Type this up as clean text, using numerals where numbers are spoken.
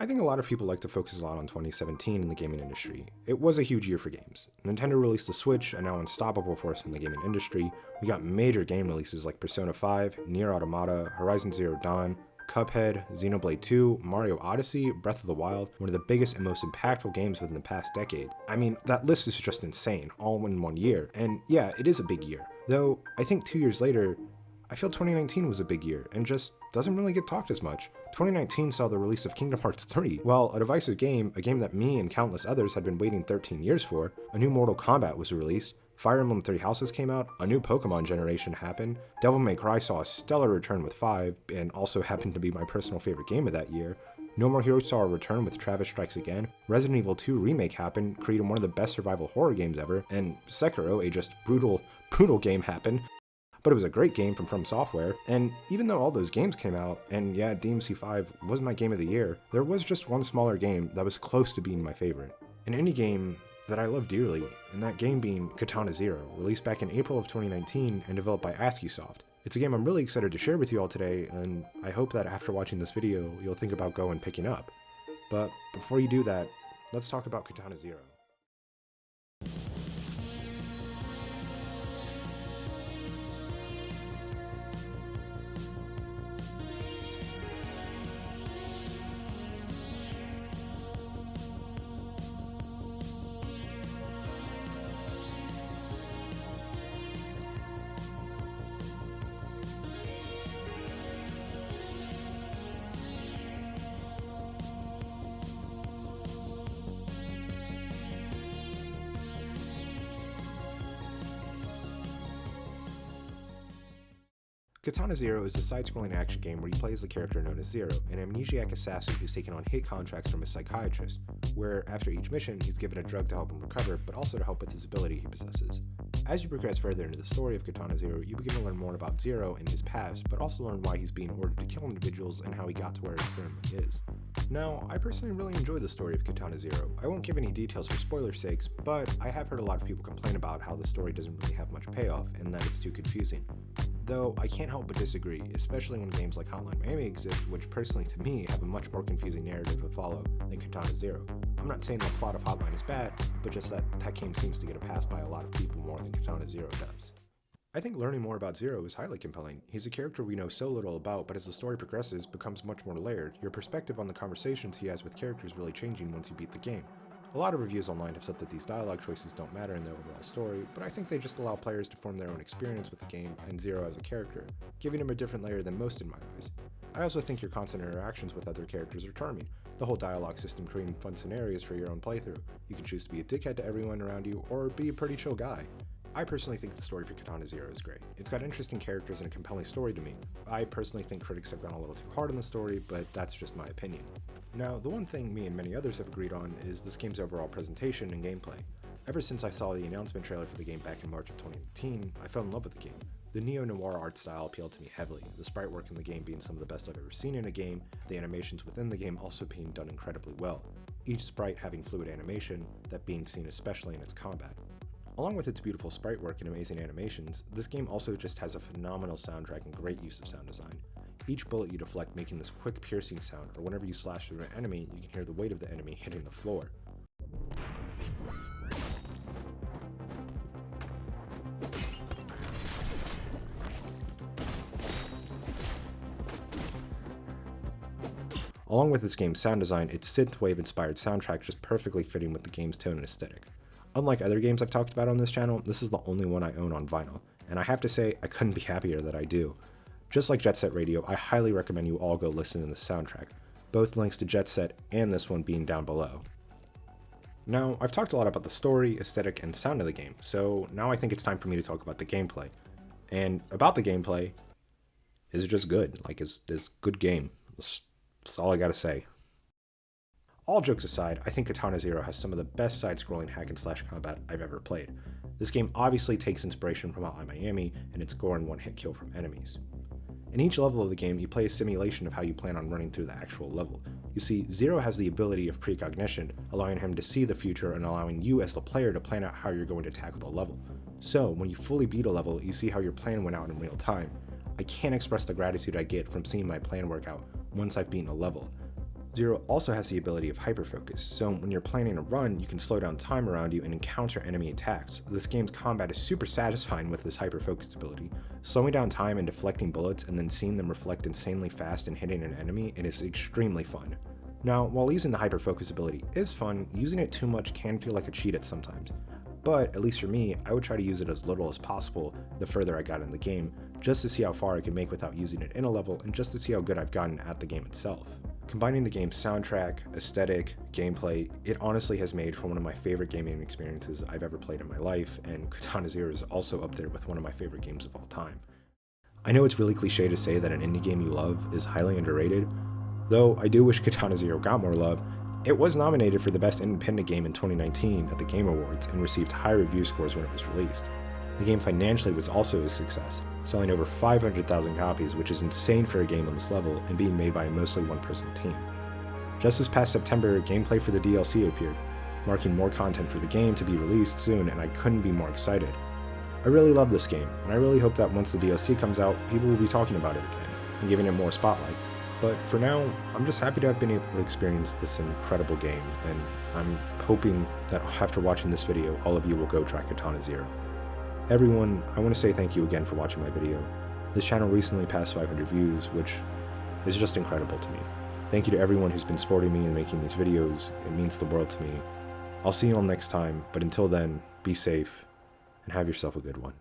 I think a lot of people like to focus a lot on 2017 in the gaming industry. It was a huge year for games. Nintendo released the Switch, a now unstoppable force in the gaming industry. We got major game releases like Persona 5, Nier Automata, Horizon Zero Dawn, Cuphead, Xenoblade 2, Mario Odyssey, Breath of the Wild, one of the biggest and most impactful games within the past decade. I mean, that list is just insane, all in one year. And yeah, it is a big year. Though, I think 2 years later, I feel 2019 was a big year, and just doesn't really get talked as much. 2019 saw the release of Kingdom Hearts 3. While a divisive game, a game that me and countless others had been waiting 13 years for, a new Mortal Kombat was released, Fire Emblem Three Houses came out, a new Pokemon generation happened, Devil May Cry saw a stellar return with 5, and also happened to be my personal favorite game of that year. No More Heroes saw a return with Travis Strikes Again, Resident Evil 2 Remake happened, creating one of the best survival horror games ever, and Sekiro, a just brutal game happened. But it was a great game from Software, and even though all those games came out, and yeah, DMC 5 was my game of the year, there was just one smaller game that was close to being my favorite. An indie game that I love dearly, and that game being Katana Zero, released back in April of 2019 and developed by Askiisoft. It's a game I'm really excited to share with you all today, and I hope that after watching this video, you'll think about going and picking up. But before you do that, let's talk about Katana Zero. Katana Zero is a side-scrolling action game where you play as the character known as Zero, an amnesiac assassin who's taken on hit contracts from a psychiatrist, where after each mission he's given a drug to help him recover, but also to help with his ability he possesses. As you progress further into the story of Katana Zero, you begin to learn more about Zero and his past, but also learn why he's being ordered to kill individuals and how he got to where he currently is. Now, I personally really enjoy the story of Katana Zero. I won't give any details for spoilers' sakes, but I have heard a lot of people complain about how the story doesn't really have much payoff and that it's too confusing. Though I can't help but disagree, especially when games like Hotline Miami exist, which personally to me have a much more confusing narrative to follow than Katana Zero. I'm not saying the plot of Hotline is bad, but just that game seems to get a pass by a lot of people more than Katana Zero does. I think learning more about Zero is highly compelling. He's a character we know so little about, but as the story progresses, becomes much more layered. Your perspective on the conversations he has with characters really changing once you beat the game. A lot of reviews online have said that these dialogue choices don't matter in the overall story, but I think they just allow players to form their own experience with the game and Zero as a character, giving him a different layer than most in my eyes. I also think your constant interactions with other characters are charming. The whole dialogue system creating fun scenarios for your own playthrough. You can choose to be a dickhead to everyone around you, or be a pretty chill guy. I personally think the story for Katana Zero is great. It's got interesting characters and a compelling story to me. I personally think critics have gone a little too hard on the story, but that's just my opinion. Now, the one thing me and many others have agreed on is this game's overall presentation and gameplay. Ever since I saw the announcement trailer for the game back in March of 2018, I fell in love with the game. The neo-noir art style appealed to me heavily, the sprite work in the game being some of the best I've ever seen in a game, the animations within the game also being done incredibly well, each sprite having fluid animation, that being seen especially in its combat. Along with its beautiful sprite work and amazing animations, this game also just has a phenomenal soundtrack and great use of sound design. Each bullet you deflect making this quick piercing sound, or whenever you slash through an enemy, you can hear the weight of the enemy hitting the floor. Along with this game's sound design, its synthwave-inspired soundtrack just perfectly fitting with the game's tone and aesthetic. Unlike other games I've talked about on this channel, this is the only one I own on vinyl, and I have to say, I couldn't be happier that I do. Just like Jet Set Radio, I highly recommend you all go listen to the soundtrack, both links to Jet Set and this one being down below. Now, I've talked a lot about the story, aesthetic, and sound of the game, so now I think it's time for me to talk about the gameplay. And about the gameplay, is just good. Like, it's good game. That's all I gotta say. All jokes aside, I think Katana Zero has some of the best side-scrolling hack-and-slash combat I've ever played. This game obviously takes inspiration from Hotline Miami and its gore and one-hit kill from enemies. In each level of the game, you play a simulation of how you plan on running through the actual level. You see, Zero has the ability of precognition, allowing him to see the future and allowing you as the player to plan out how you're going to tackle the level. So, when you fully beat a level, you see how your plan went out in real time. I can't express the gratitude I get from seeing my plan work out once I've beaten a level. Zero also has the ability of hyperfocus, so when you're planning a run, you can slow down time around you and encounter enemy attacks. This game's combat is super satisfying with this hyperfocus ability. Slowing down time and deflecting bullets and then seeing them reflect insanely fast and hitting an enemy, it is extremely fun. Now, while using the hyperfocus ability is fun, using it too much can feel like a cheat at sometimes. But, at least for me, I would try to use it as little as possible the further I got in the game, just to see how far I could make without using it in a level and just to see how good I've gotten at the game itself. Combining the game's soundtrack, aesthetic, gameplay, it honestly has made for one of my favorite gaming experiences I've ever played in my life, and Katana Zero is also up there with one of my favorite games of all time. I know it's really cliche to say that an indie game you love is highly underrated, though I do wish Katana Zero got more love. It was nominated for the Best Independent Game in 2019 at the Game Awards and received high review scores when it was released. The game financially was also a success, selling over 500,000 copies, which is insane for a game on this level and being made by a mostly one-person team. Just this past September, gameplay for the DLC appeared, marking more content for the game to be released soon, and I couldn't be more excited. I really love this game, and I really hope that once the DLC comes out, people will be talking about it again and giving it more spotlight. But for now, I'm just happy to have been able to experience this incredible game, and I'm hoping that after watching this video, all of you will go try Katana Zero. Everyone, I want to say thank you again for watching my video. This channel recently passed 500 views, which is just incredible to me. Thank you to everyone who's been supporting me and making these videos. It means the world to me. I'll see you all next time, but until then, be safe and have yourself a good one.